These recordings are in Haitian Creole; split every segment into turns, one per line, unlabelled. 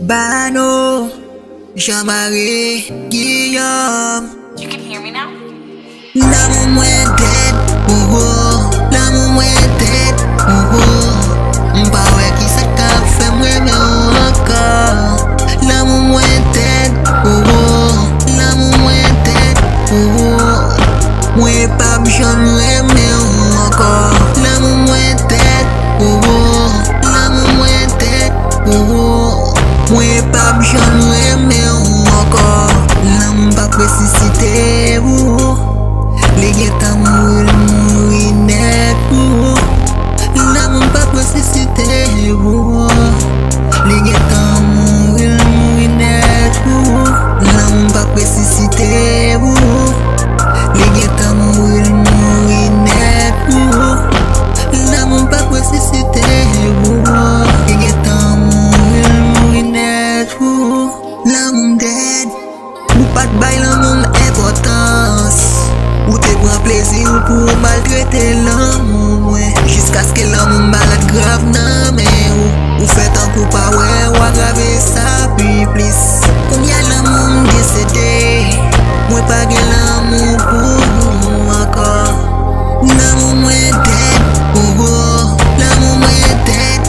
Bayano, Marie Guillaume.
You can hear me now?
Lanmou mwen dead, Lanmou mwen dead, Mpa wè ki sa ka fè mwen ankor. Lanmou mwen dead, Lanmou mwen dead, Mwen pa bjan reme ankor. Lanmou mwen dead, Lanmou mwen dead, Mwen pa bjan reme ankor. Lanmou pa presisite Liye ta mouri net Lanmou pa presisite Liye ta mouri net Lanmou pa presisite Liye ta mouri net Lanmou pa presisite Liye ta mouri net Lanmou dead Ou pat bay lanmou importance Ou te pran plezi ou pou maltrete lanmou mwen Jiska ske lanmou malade grav nan men ou fè tan kou pa wè ou agrave sa pi plis Koumya lanmou m'desede Mwen pa gen lanmou pou ankor Lanmou mwen dead, Lanmou mwen dead,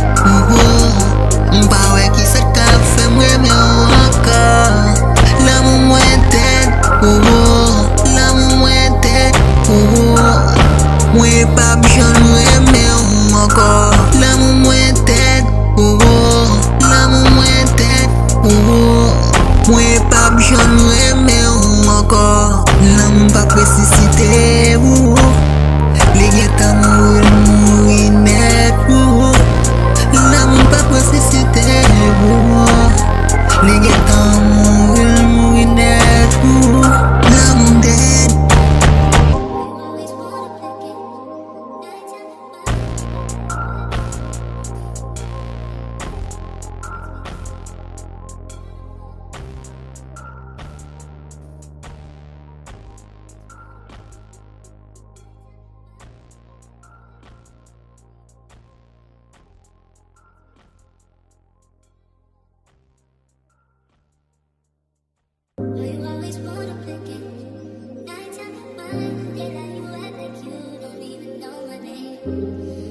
Mpa wè ki sa ka fè mwen ankor Lanmou mwen dead, Lanmou mwen dead, Mwen pa bjan reme ankor Lanmou mwen dead, Lanmou mwen dead, Mwen pa bjan reme ankor Lanmou pa presisite Liye ta mouri net Lanmou pa presisite Liye ta mouri net Lanmou dead
You always wanna pick it. Nighttime at mine, daylight you act like you don't even know my name.